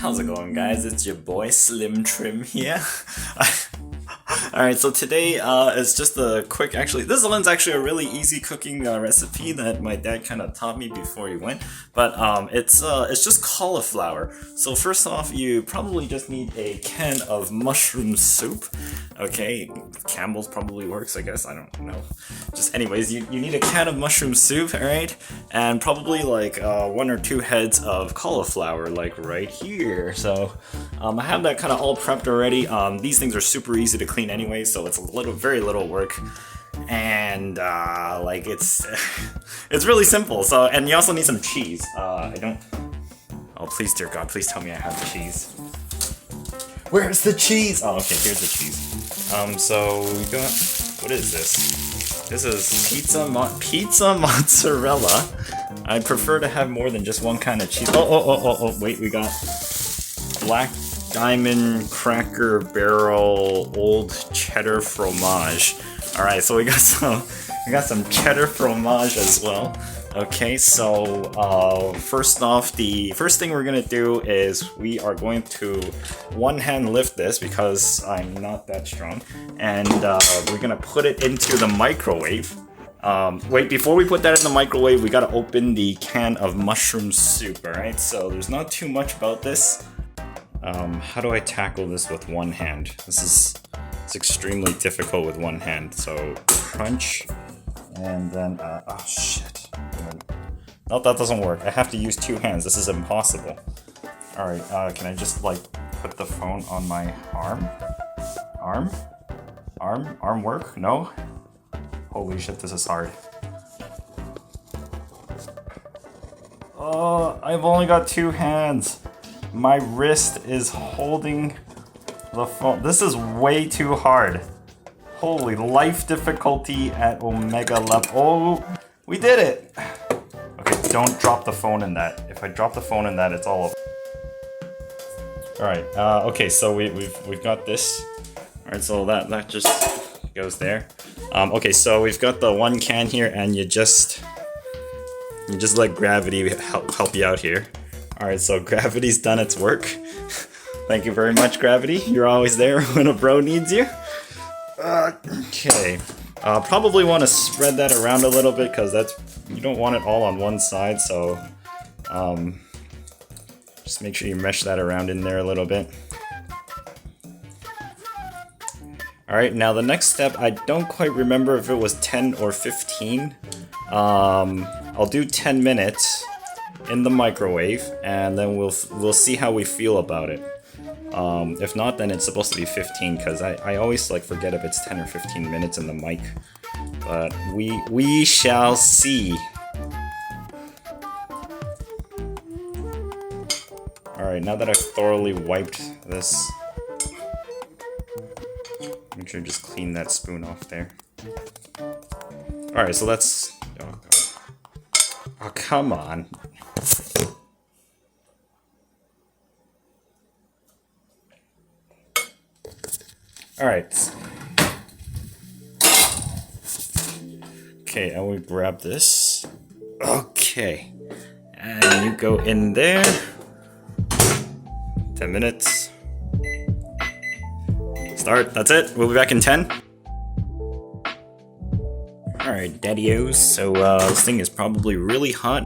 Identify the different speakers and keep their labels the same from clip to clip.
Speaker 1: How's it going, guys? It's your boy Slim Trim here. Alright, so today is just a quick, this one's actually a really easy cooking recipe that my dad kind of taught me before he went, but it's just cauliflower. So first off, you probably just need a can of mushroom soup. Okay, Campbell's probably works, I guess, I don't know. Just anyways, you need a can of mushroom soup, alright? And probably like 1 or 2 heads of cauliflower, like right here. So I have that kind of all prepped already. These things are super easy to clean anyway, so it's very little work, and like it's really simple. So, and you also need some cheese. I don't. Oh, please, dear God, please tell me I have cheese. Where's the cheese? Oh, okay, here's the cheese. So we got, what is this? This is pizza mozzarella. I prefer to have more than just one kind of cheese. Oh, wait, we got black diamond cracker barrel old cheddar fromage. All right, so we got some cheddar fromage as well. Okay, so first off, the first thing we're gonna do is we are going to one hand lift this because I'm not that strong, and we're gonna put it into the microwave. Wait, before we put that in the microwave, we gotta open the can of mushroom soup. All right, so there's not too much about this. How do I tackle this with one hand? It's extremely difficult with one hand. So crunch, and then oh shit. No, that doesn't work. I have to use 2 hands. This is impossible. All right, can I just like put the phone on my arm? Arm work? No. Holy shit, this is hard. Oh, I've only got 2 hands. My wrist is holding the phone. This is way too hard. Holy, life difficulty at omega level. Oh, we did it. Okay, don't drop the phone in that. If I drop the phone in that, it's all over. All right. Okay, so we've got this. All right, so that just goes there. Okay, so we've got the 1 can here, and you just let gravity help you out here. Alright, so gravity's done its work. Thank you very much, gravity. You're always there when a bro needs you. Okay. Probably want to spread that around a little bit because you don't want it all on one side, so just make sure you mesh that around in there a little bit. Alright, now the next step, I don't quite remember if it was 10 or 15. I'll do 10 minutes in the microwave, and then we'll see how we feel about it. If not, then it's supposed to be 15, because I always like forget if it's 10 or 15 minutes in the mic. But we shall see. Alright, now that I've thoroughly wiped this, make sure to just clean that spoon off there. Alright, so that's... Oh, God. Oh, come on. Alright. Okay, and we grab this. Okay. And you go in there. 10 minutes. Start. That's it. We'll be back in 10. Alright, daddy-os. So, this thing is probably really hot.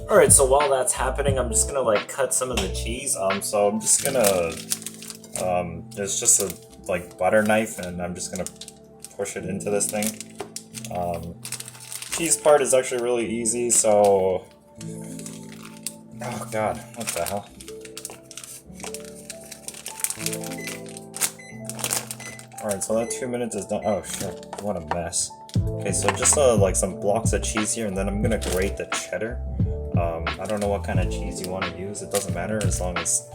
Speaker 1: Alright, so while that's happening, I'm just gonna like cut some of the cheese. So I'm just gonna, there's just a like butter knife, and I'm just gonna push it into this thing. Cheese part is actually really easy, so Oh god, what the hell? Alright, so that 2 minutes is done. Oh shit, what a mess. Okay, so just like some blocks of cheese here, and then I'm gonna grate the cheddar. I don't know what kind of cheese you want to use, it doesn't matter as long as...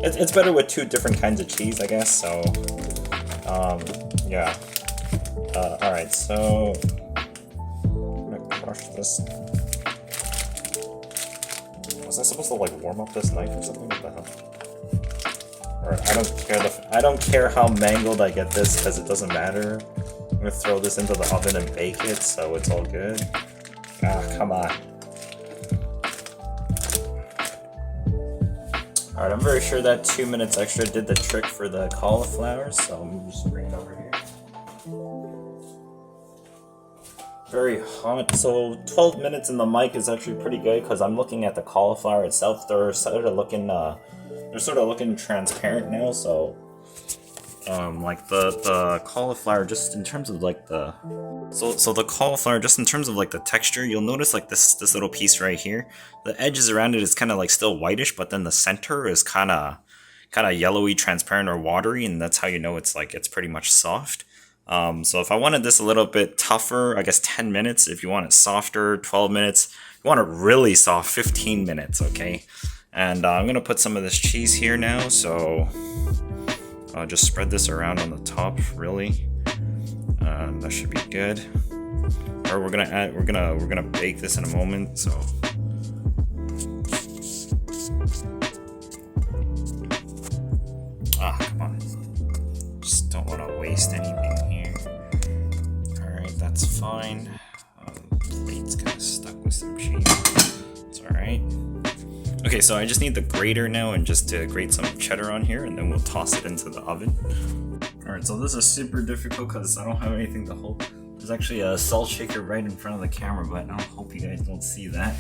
Speaker 1: It's better with 2 different kinds of cheese, I guess, so... yeah. Alright, so... I'm gonna crush this. Was I supposed to, like, warm up this knife or something? What the hell? Alright, I don't care how mangled I get this, because it doesn't matter. I'm gonna throw this into the oven and bake it, so it's all good. Ah, come on. Alright, I'm very sure that 2 minutes extra did the trick for the cauliflower, so I'm gonna just bring it over here. Very hot, so 12 minutes in the mic is actually pretty good because I'm looking at the cauliflower itself. They're sort of looking transparent now, so like the cauliflower, just in terms of like the the cauliflower, just in terms of like the texture, you'll notice like this little piece right here, the edges around it is kind of like still whitish, but then the center is kind of yellowy, transparent, or watery, and that's how you know it's pretty much soft. So if I wanted this a little bit tougher, I guess 10 minutes. If you want it softer, 12 minutes. If you want it really soft, 15 minutes, okay? And I'm gonna put some of this cheese here now, so I'll just spread this around on the top, really. That should be good. Or we're gonna bake this in a moment, so. Ah, come on. Just don't want to waste anything here. Alright, that's fine. Plate's kind of stuck with some cheese. It's alright. Okay, so I just need the grater now and just to grate some cheddar on here, and then we'll toss it into the oven. Alright, so this is super difficult because I don't have anything to hold. There's actually a salt shaker right in front of the camera, but I hope you guys don't see that.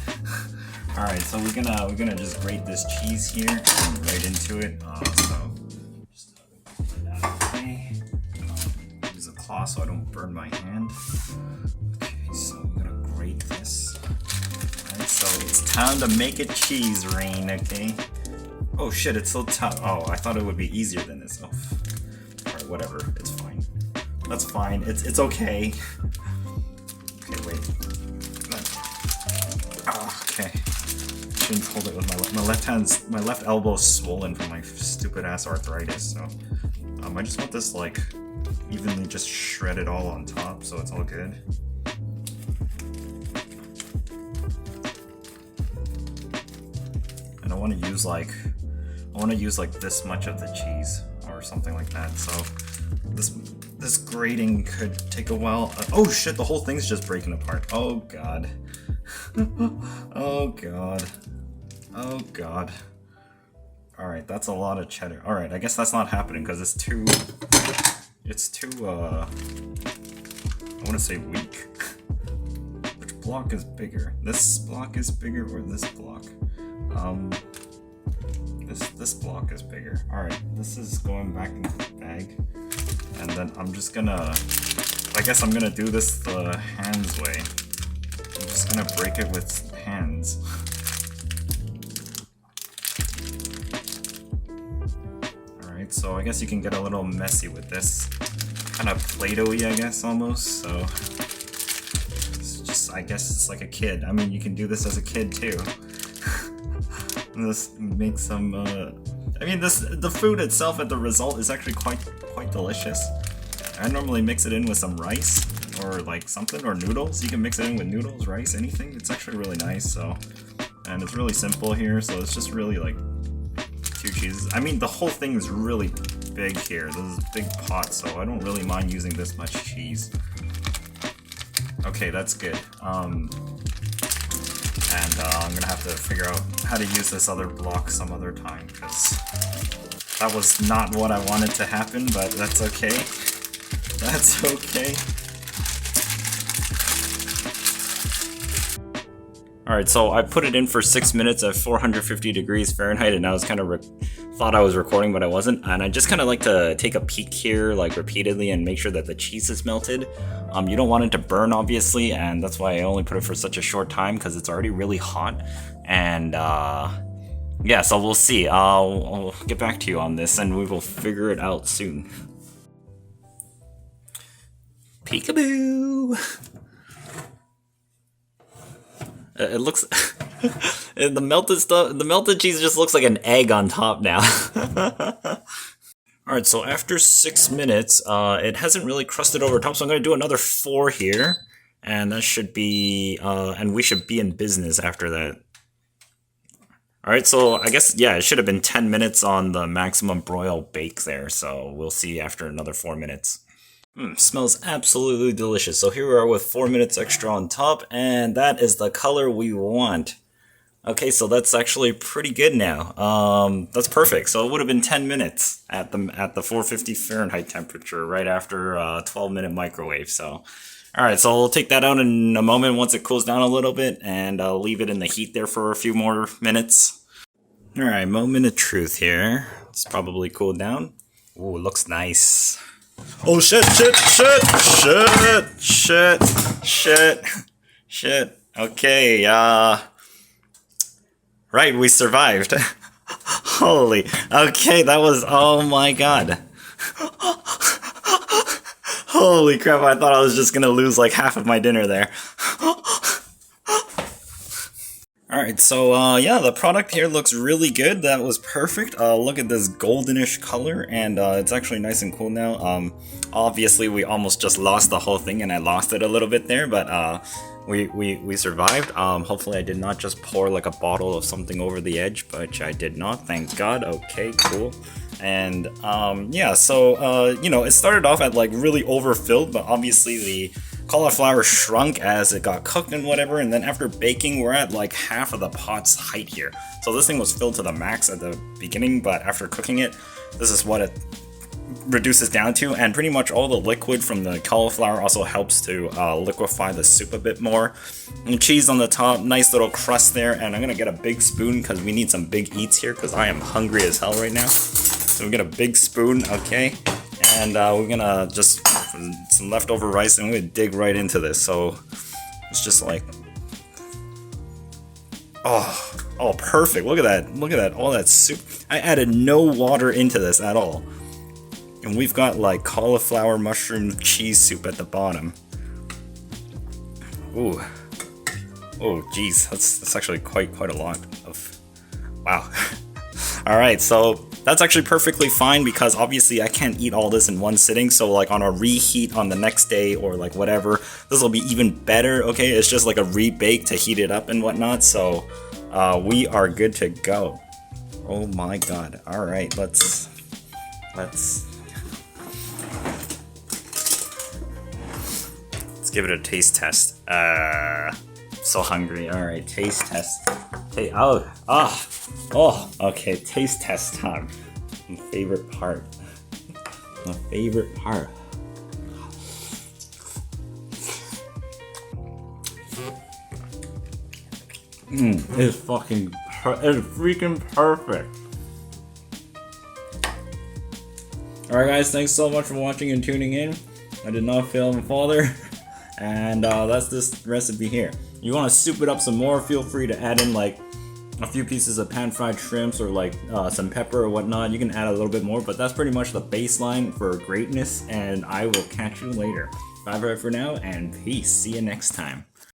Speaker 1: Alright, so we're gonna just grate this cheese here right into it. So just put that away. Use a cloth so I don't burn my hand. Okay, so I'm gonna grate this. Alright, so it's time to make a cheese rain, okay? Oh shit, it's so tough. Oh, I thought it would be easier than this. Oh. Alright, whatever, it's fine. That's fine, it's okay. Okay, wait. Okay. Shouldn't hold it with my left elbow's swollen from my stupid ass arthritis, so I just want this like evenly just shredded all on top, so it's all good. And I want to use like this much of the cheese or something like that. So this grating could take a while. Oh shit, the whole thing's just breaking apart. Oh god. Oh god. Oh god. Alright, that's a lot of cheddar. Alright, I guess that's not happening because it's too I want to say weak. Which block is bigger? This block is bigger or this block? This block is bigger. Alright, this is going back into the bag. And then I'm just gonna, I guess I'm gonna do this the hands way. I'm just gonna break it with hands. Alright, so I guess you can get a little messy with this. Kind of Play-Doh-y, I guess, almost, so. It's just, I guess it's like a kid. I mean, you can do this as a kid, too. This makes some, I mean, the food itself and the result is actually quite delicious. I normally mix it in with some rice or like something, or noodles. You can mix it in with noodles, rice, anything. It's actually really nice, so. And it's really simple here, so it's just really like 2 cheeses. I mean, the whole thing is really big here. This is a big pot, so I don't really mind using this much cheese. Okay, that's good. And I'm gonna have to figure out how to use this other block some other time, because that was not what I wanted to happen, but that's okay. That's okay. Alright, so I put it in for 6 minutes at 450 degrees Fahrenheit, and I was kind of thought I was recording, but I wasn't. And I just kind of like to take a peek here, like repeatedly, and make sure that the cheese is melted. You don't want it to burn, obviously, and that's why I only put it for such a short time, because it's already really hot. And yeah, so we'll see. I'll get back to you on this, and we will figure it out soon. Peekaboo! It looks the melted stuff. The melted cheese just looks like an egg on top now. All right, so after 6 minutes, it hasn't really crusted over top. So I'm gonna do another 4 here, and that should be, and we should be in business after that. All right, so I guess yeah, it should have been 10 minutes on the maximum broil bake there. So we'll see after another 4 minutes. Smells absolutely delicious. So here we are with 4 minutes extra on top, and that is the color we want. Okay, so that's actually pretty good now. That's perfect. So it would have been 10 minutes at the 450 Fahrenheit temperature right after a 12-minute microwave. So, all right, so we'll take that out in a moment once it cools down a little bit, and I'll leave it in the heat there for a few more minutes. All right, moment of truth here. It's probably cooled down. Ooh, looks nice. Oh shit, shit. Okay, right, we survived. Holy, okay, that was, oh my god. Holy crap, I thought I was just gonna lose like half of my dinner there. Alright, so yeah, the product here looks really good. That was perfect. Look at this goldenish color, and it's actually nice and cool now. Obviously we almost just lost the whole thing, and I lost it a little bit there, but we survived. Hopefully I did not just pour like a bottle of something over the edge, but I did not, thank God. Okay, cool. And yeah, so you know, it started off at like really overfilled, but obviously the cauliflower shrunk as it got cooked and whatever, and then after baking we're at like half of the pot's height here. So this thing was filled to the max at the beginning, but after cooking it, this is what it reduces down to, and pretty much all the liquid from the cauliflower also helps to liquefy the soup a bit more. And cheese on the top, nice little crust there, and I'm gonna get a big spoon because we need some big eats here because I am hungry as hell right now. So we get a big spoon, okay, and we're gonna just some leftover rice, and we're gonna dig right into this. So it's just like, oh, perfect. Look at that, all that soup. I added no water into this at all. And we've got like cauliflower mushroom cheese soup at the bottom. Ooh. Oh, geez, that's actually quite a lot of, wow. Alright, so that's actually perfectly fine because obviously I can't eat all this in one sitting, so like on a reheat on the next day or like whatever, this will be even better, okay? It's just like a rebake to heat it up and whatnot, so we are good to go. Oh my god. Alright, let's give it a taste test. So hungry. All right, taste test. Okay, taste test time. My favorite part. My favorite part. It's fucking. It's freaking perfect. All right, guys. Thanks so much for watching and tuning in. I did not fail my father. And that's this recipe here. You want to soup it up some more, feel free to add in like a few pieces of pan-fried shrimps or like some pepper or whatnot. You can add a little bit more, but that's pretty much the baseline for greatness, and I will catch you later. Bye for now, and peace. See you next time.